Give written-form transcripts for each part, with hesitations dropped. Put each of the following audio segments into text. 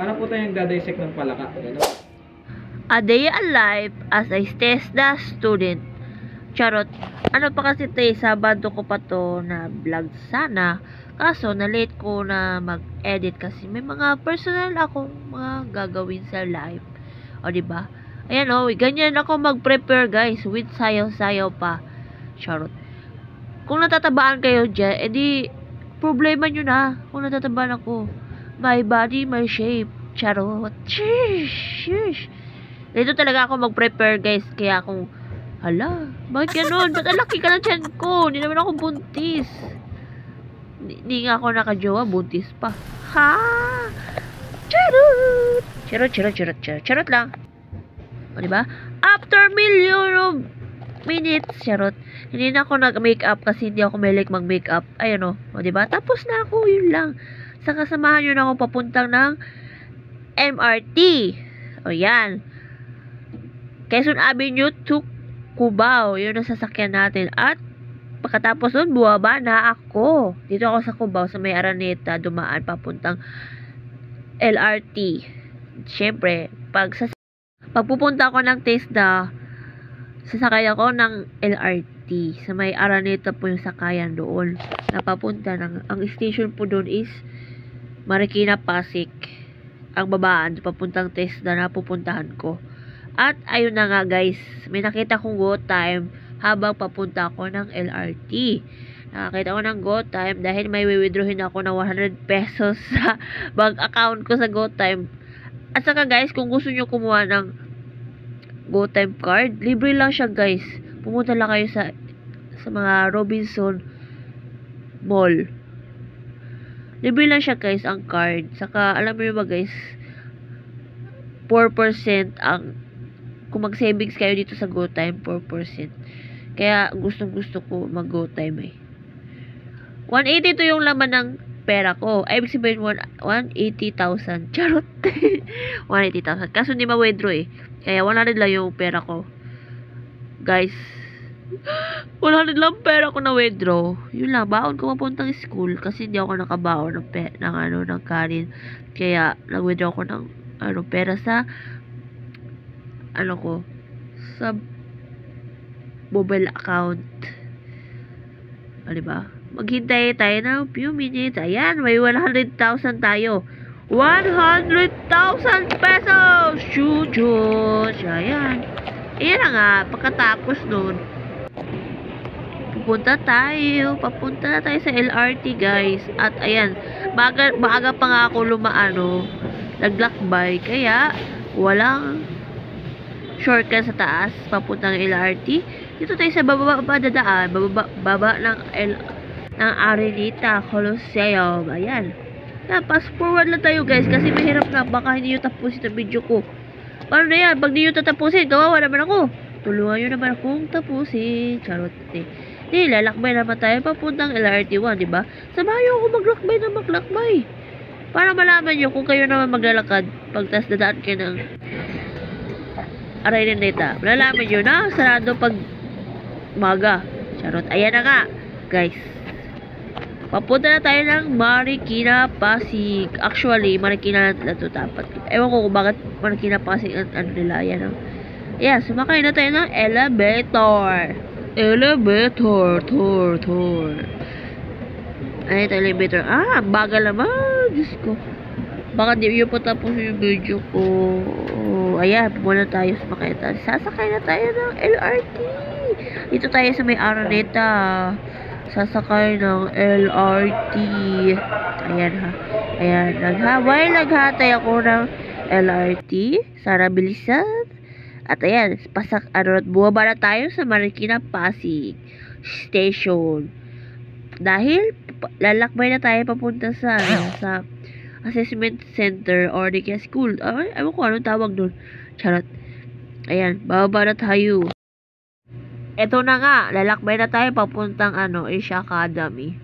Paano po tayo nagdadissect ng palaka? Ganun. A day alive as a TESDA student. Charot. Ano pa kasi tayo, Sabado ko pa to na vlog sana. Kaso, na-late ko na mag-edit kasi may mga personal akong mga gagawin sa live. O, diba? Ayan o, ganyan ako mag-prepare guys with sayaw-sayaw pa. Charot. Kung natatabaan kayo dyan, edi problema nyo na kung natatabaan ako. My body, my shape. Charot. Sheesh. Dito talaga ako mag-prepare guys. Kaya akong, hala, bakit ganun? Ba't alaki ka ng tiyan ko? Hindi naman ako buntis. Hindi nga ako nakajowa, buntis pa. Ha? Charot. Charot lang. O, diba? After million of minutes, charot. Hindi na ako nag-makeup kasi hindi ako mahilig mag-makeup. Ayan o, diba? Tapos na ako, yun lang. Sa kasamahan yun ako papuntang ng MRT. O, yan. Quezon Avenue to Cubao. Yun ang sasakyan natin. At pagkatapos nun, buwaba na ako. Dito ako sa Cubao, sa may Araneta, dumaan papuntang LRT. Siyempre, pagpupunta ako ng TESDA, sasakay ako ng LRT. Sa may Araneta po yung sakayan doon. Napapunta ng, ang station po doon is Marikina Pasig. Ang babaan, papuntang TESDA na pupuntahan ko. At ayun na nga guys, may nakita kong GoTime habang papunta ako ng LRT. Nakakita ko ng GoTime dahil may withdrawin ako ng 100 pesos sa bank account ko sa GoTime. At saka guys, kung gusto nyo kumuha ng GoTime card, libre lang siya guys. Pumunta lang kayo sa mga Robinson Mall. Libre lang siya guys ang card. Saka alam mo yun ba guys, 4% ang kung mag-savings kayo dito sa GoTime, 4%. Kaya gustong-gusto ko mag-GoTime eh. 180 to yung laman ng pera ko. Ay, ibig sabihin 180,000. Charot. 180,000. Kaso hindi ma-withdraw eh. Kaya 100 lang yung pera ko. Guys, 100 lang pera ko na withdraw. Yun lang, baon ko mapuntang school kasi hindi ako nakabaon ng kanin. Kaya nag-withdraw ko ng pera sa sa mobile account. Diba? Maghintay tayo ng few minutes. Ayan, may 100,000 tayo. 100,000 pesos! Chujos! Ayan. Ayan na nga, pagkatapos nun, papunta na tayo sa LRT guys. At ayan, maaga pa nga ako naglakbay. Kaya, walang shortcut sa taas, papuntang LRT. Dito tayo sa baba dadaan, baba ng Araneta Coliseum. Ayan. Fast forward lang tayo guys, kasi mahirap nga, baka hindi nyo tapusin ang video ko. Paano na yan? Pag hindi nyo tatapusin, kawawa naman ako. Tulungan nyo naman akong tapusin. Charot eh. Lalakbay naman tayo papuntang LRT 1, diba? Samahan nyo ako maglakbay. Para malaman nyo kung kayo naman maglalakad, pagtas dadaan kayo ng Araneta. Malalaman nyo na sarado pag maga. Charot. Ayan na nga, guys. Papunta na tayo ng Marikina Pasig. Actually, Marikina na ito dapat. Ewan ko kung bakit Marikina Pasig ang nila. Ayan. Ayan, sumakay na tayo ng elevator. Tour. Ayan ito, elevator. Bagal naman. Diyos ko. Baka di yung patapos yung video ko. Ayan, pumunta tayo sa makita. Sasakay na tayo ng LRT. Dito tayo sa may Araneta. Sasakay ng LRT. Ayan ha. Ayan, naghatay ako ng LRT. Sana bilisan. At ayan, buwaba na tayo sa Marikina Pasig Station. Dahil, lalakbay na tayo papunta sa assessment center or di kaya school. Ewan ko anong tawag doon. Charot. Ayan, bababa na tayo. Eto na nga, lalakbay na tayo papuntang Asia Academy.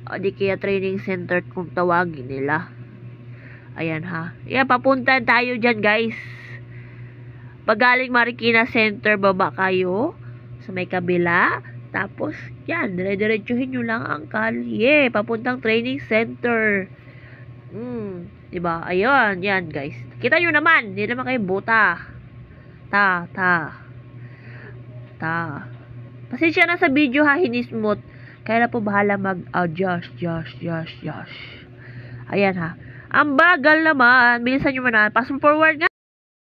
O di kaya training center kung tawagin nila. Ayan ha. Ayan, papunta tayo dyan guys. Pag galing Marikina Center, baba kayo sa may kabila. Tapos, yan, dire-diretsuhin nyo lang ang kalye. Papuntang training center. Diba? Ayun, yan guys. Kita nyo naman, hindi naman kayo buta. Ta. Pasensya na sa video ha, hinismot. Kaya na po bahala mag-adjust. Ayan ha. Ang bagal naman. Bilisan nyo man. Pass forward nga.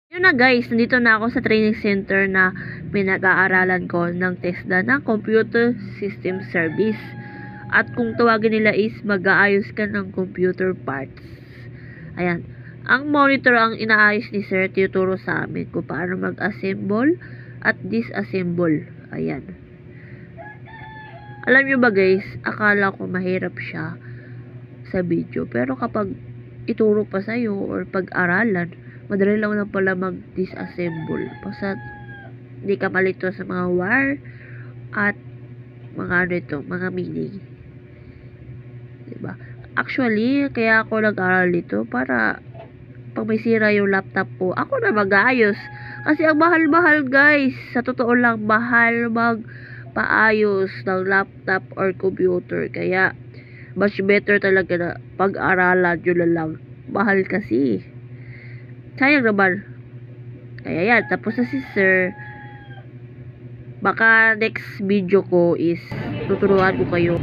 Yun na guys, nandito na ako sa training center na pinag-aaralan ko ng TESDA ng Computer System Service. At kung tawagin nila is mag-aayos ka ng computer parts. Ayan. Ang monitor ang inaayos ni sir, tuturo sa amin kung paano mag-assemble at disassemble. Ayan. Alam nyo ba guys, akala ko mahirap siya sa video. Pero kapag ituro pa sa'yo or pag-aralan, madali lang pala mag-disassemble. Basta hindi ka malito sa mga wire at mga meaning. Diba? Actually, kaya ako nag-aral dito para pag may sira yung laptop ko, ako na mag-aayos. Kasi ang mahal-mahal guys. Sa totoo lang, mahal magpaayos ng laptop or computer. Kaya, much better talaga na pag-aralan yun na lang. Mahal kasi. Sayang naman. Kaya yan, tapos na si sir. Baka next video ko is tuturuan ko kayo